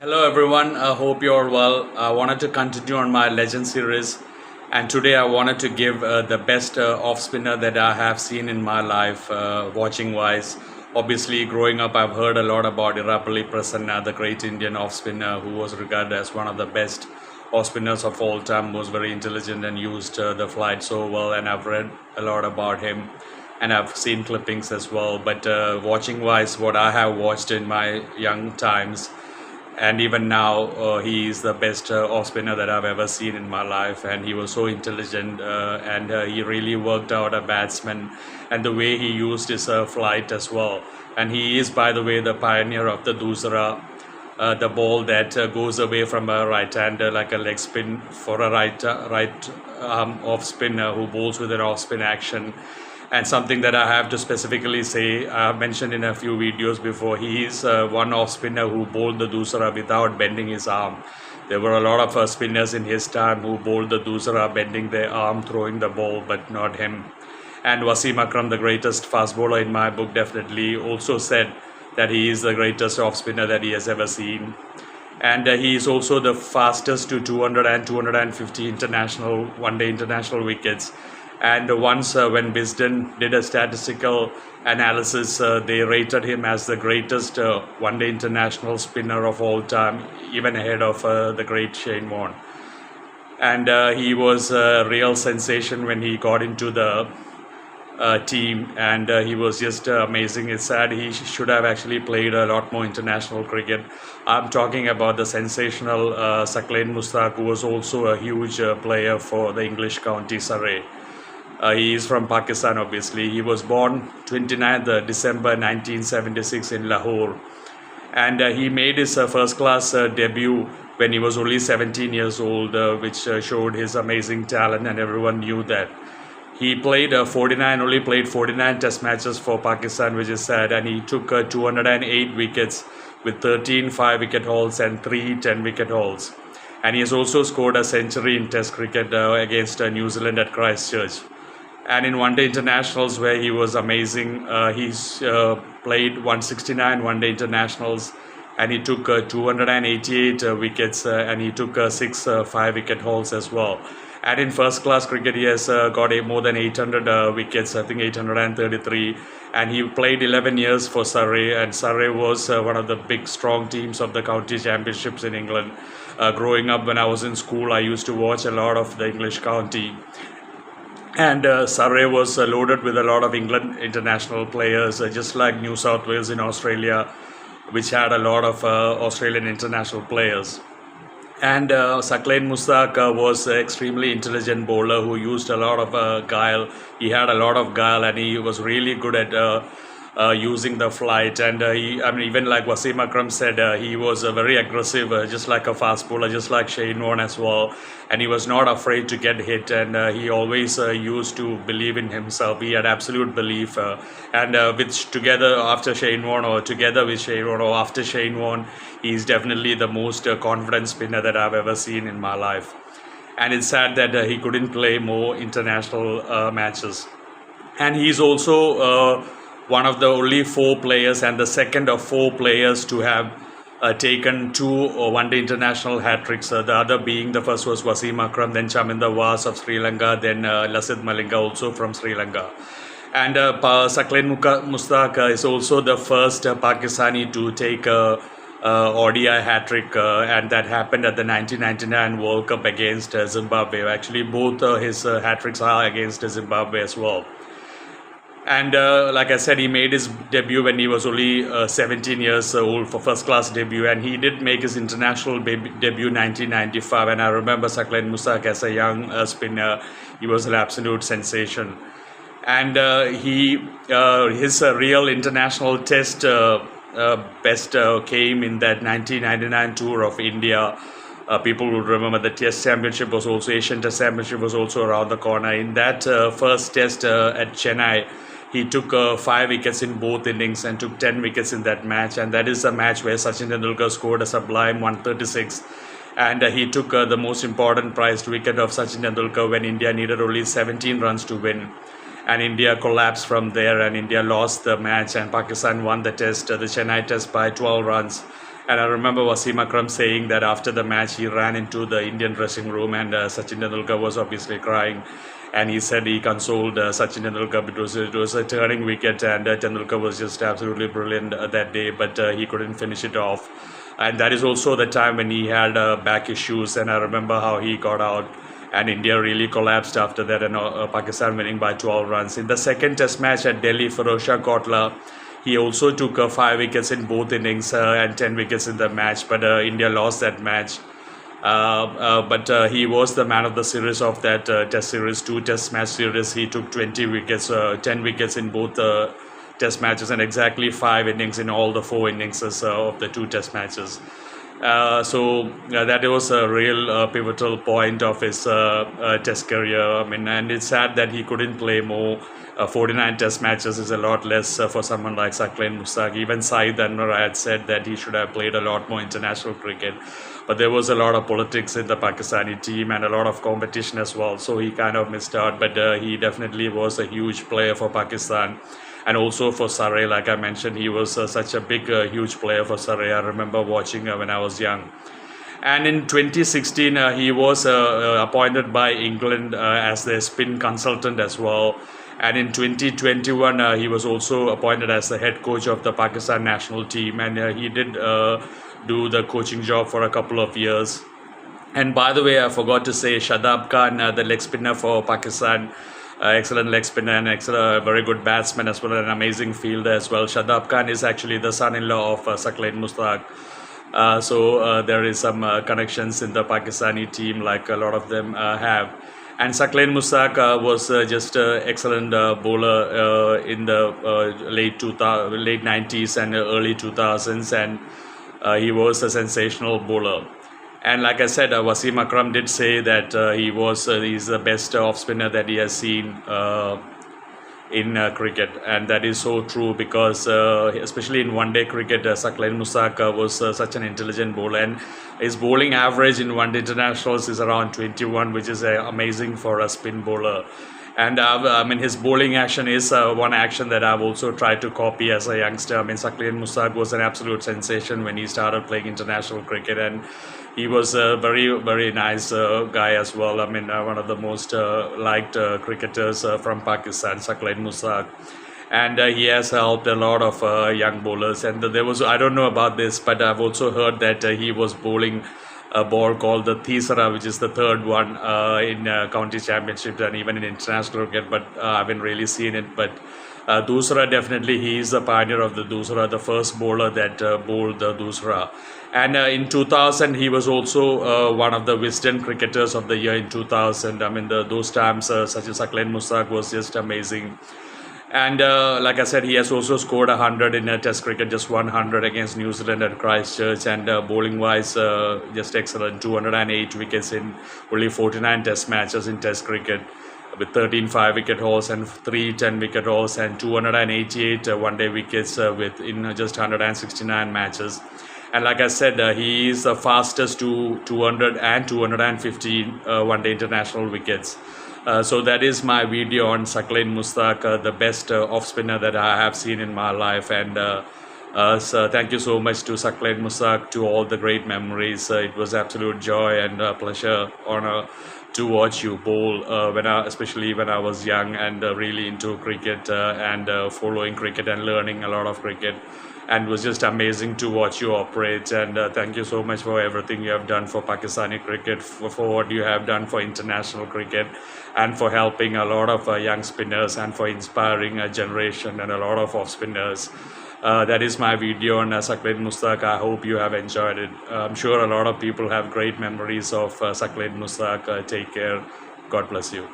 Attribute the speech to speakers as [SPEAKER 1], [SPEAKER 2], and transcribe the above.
[SPEAKER 1] Hello everyone, I hope you're well. I wanted to continue on my legend series, and today I wanted to give the best off spinner that I have seen in my life, watching wise. Obviously, growing up, I've heard a lot about Irapalli Prasanna, the great Indian off spinner who was regarded as one of the best off spinners of all time, was very intelligent and used the flight so well. And I've read a lot about him and I've seen clippings as well. But watching wise, what I have watched in my young times and even now he is the best off spinner that I've ever seen in my life, and he was so intelligent, and he really worked out a batsman and the way he used his flight as well. And he is, by the way, the pioneer of the Doosra, the ball that goes away from a right hander like a leg spin for a right off spinner who bowls with an off spin action. And something that I have to specifically say, I have mentioned in a few videos before, he is one off spinner who bowled the Doosra without bending his arm. There were a lot of spinners in his time who bowled the Doosra bending their arm, throwing the ball, but not him. And Wasim Akram, the greatest fast bowler in my book, definitely also said that he is the greatest off spinner that he has ever seen. And he is also the fastest to 200 and 250 international one-day international wickets. And once when Wisden did a statistical analysis, they rated him as the greatest one-day international spinner of all time, even ahead of the great Shane Warne. And he was a real sensation when he got into the team, and he was just amazing. It's sad he should have actually played a lot more international cricket. I'm talking about the sensational Saqlain Mushtaq, who was also a huge player for the English county Surrey. He is from Pakistan, obviously. He was born 29th December 1976 in Lahore. And he made his first class debut when he was only 17 years old, which showed his amazing talent, and everyone knew that. He played only played 49 test matches for Pakistan, which is sad, and he took 208 wickets with 13 5-wicket hauls and 3 10-wicket hauls. And he has also scored a century in test cricket against New Zealand at Christchurch. And in one-day internationals, where he was amazing, he's played 169 one-day internationals, and he took 288 wickets, and he took 6 5-wicket hauls as well. And in first-class cricket, he has got more than 800 wickets, I think 833. And he played 11 years for Surrey, and Surrey was one of the big, strong teams of the county championships in England. Growing up, when I was in school, I used to watch a lot of the English county. And Surrey was loaded with a lot of England international players, just like New South Wales in Australia, which had a lot of Australian international players. And Saqlain Mushtaq was an extremely intelligent bowler who used a lot of guile. He had a lot of guile, and he was really good at using the flight. And even like Wasim Akram said, he was very aggressive, just like a fast bowler, just like Shane Warne as well. And he was not afraid to get hit, and he always used to believe in himself. He had absolute belief, together after Shane Warne, or together with Shane Warne, or after Shane Warne, he's definitely the most confident spinner that I've ever seen in my life. And it's sad that he couldn't play more international matches. And he's also one of the only 4 players, and the second of 4 players to have taken 2 one-day international hat-tricks. The other being, the first was Wasim Akram, then Chaminda Was of Sri Lanka, then Lasith Malinga, also from Sri Lanka. And Saqlain Mushtaq is also the first Pakistani to take a ODI hat-trick, and that happened at the 1999 World Cup against Zimbabwe. Actually, both his hat-tricks are against Zimbabwe as well. And like I said, he made his debut when he was only 17 years old for first-class debut, and he did make his international debut 1995. And I remember Saqlain Mushtaq as a young spinner. He was an absolute sensation. And his real international test best came in that 1999 tour of India. People would remember the Test Championship was also, Asian Test Championship was also around the corner. In that first test at Chennai, he took 5 wickets in both innings and took 10 wickets in that match. And that is a match where Sachin Tendulkar scored a sublime 136. And he took the most important prized wicket of Sachin Tendulkar when India needed only 17 runs to win. And India collapsed from there, and India lost the match, and Pakistan won the test, the Chennai test, by 12 runs. And I remember Wasim Akram saying that after the match he ran into the Indian dressing room, and Sachin Tendulkar was obviously crying. And he said he consoled Sachin Tendulkar because it was a turning wicket, and Tendulkar was just absolutely brilliant that day, but he couldn't finish it off. And that is also the time when he had back issues, and I remember how he got out, and India really collapsed after that, and Pakistan winning by 12 runs. In the second test match at Delhi, Firozshah Kotla, he also took 5 wickets in both innings and 10 wickets in the match, but India lost that match. But he was the man of the series of that test series, 2 test match series. He took 20 wickets, 10 wickets in both test matches, and exactly 5 innings in all the 4 innings of the 2 test matches. So that was a real pivotal point of his test career. I mean, and it's sad that he couldn't play more. 49 test matches is a lot less for someone like Saqlain Mushtaq. Even Saeed Anwar had said that he should have played a lot more international cricket. But there was a lot of politics in the Pakistani team and a lot of competition as well. So he kind of missed out. But he definitely was a huge player for Pakistan. And also for Surrey, like I mentioned, he was such a big, huge player for Surrey. I remember watching when I was young. And in 2016, he was appointed by England as their spin consultant as well. And in 2021, he was also appointed as the head coach of the Pakistan national team. And he did do the coaching job for a couple of years. And by the way, I forgot to say, Shadab Khan, the leg spinner for Pakistan, excellent leg spinner and excellent, very good batsman as well, and an amazing fielder as well. Shadab Khan is actually the son-in-law of Saqlain Mushtaq. So there is some connections in the Pakistani team, like a lot of them have. And Saqlain Mushtaq was just an excellent bowler in the late 90s and early 2000s, and he was a sensational bowler. And like I said, Wasim Akram did say that he's the best off spinner that he has seen in cricket, and that is so true because especially in one day cricket, Saqlain Mushtaq was such an intelligent bowler, and his bowling average in one day internationals is around 21, which is amazing for a spin bowler. And I mean, his bowling action is one action that I've also tried to copy as a youngster. I mean, Saqlain Mushtaq was an absolute sensation when he started playing international cricket, and he was a very, very nice guy as well. I mean, one of the most liked cricketers from Pakistan, Saqlain Mushtaq. And he has helped a lot of young bowlers. And there was, I don't know about this, but I've also heard that he was bowling a ball called the Doosra, which is the third one in county championships and even in international cricket, but I haven't really seen it. But Doosra, definitely he is the pioneer of the Doosra, the first bowler that bowled the Doosra. And in 2000 he was also one of the Wisden cricketers of the year in 2000. I mean, those times such as Saqlain Mushtaq was just amazing. And like I said, he has also scored 100 in Test cricket, just 100 against New Zealand at Christchurch. And bowling-wise, just excellent. 208 wickets in only 49 Test matches in Test cricket, with 13 5-wicket hauls and 3 10-wicket hauls and 288 one-day wickets in just 169 matches. And like I said, he is the fastest to 200 and 250 one-day international wickets. So that is my video on Saqlain Mushtaq, the best off-spinner that I have seen in my life. And so thank you so much to Saqlain Mushtaq, to all the great memories. It was absolute joy and pleasure, honor to watch you bowl, especially when I was young and really into cricket and following cricket and learning a lot of cricket. And it was just amazing to watch you operate. And thank you so much for everything you have done for Pakistani cricket, for what you have done for international cricket, and for helping a lot of young spinners, and for inspiring a generation and a lot of off spinners. That is my video on Saqlain Mushtaq. I hope you have enjoyed it. I'm sure a lot of people have great memories of Saqlain Mushtaq. Take care. God bless you.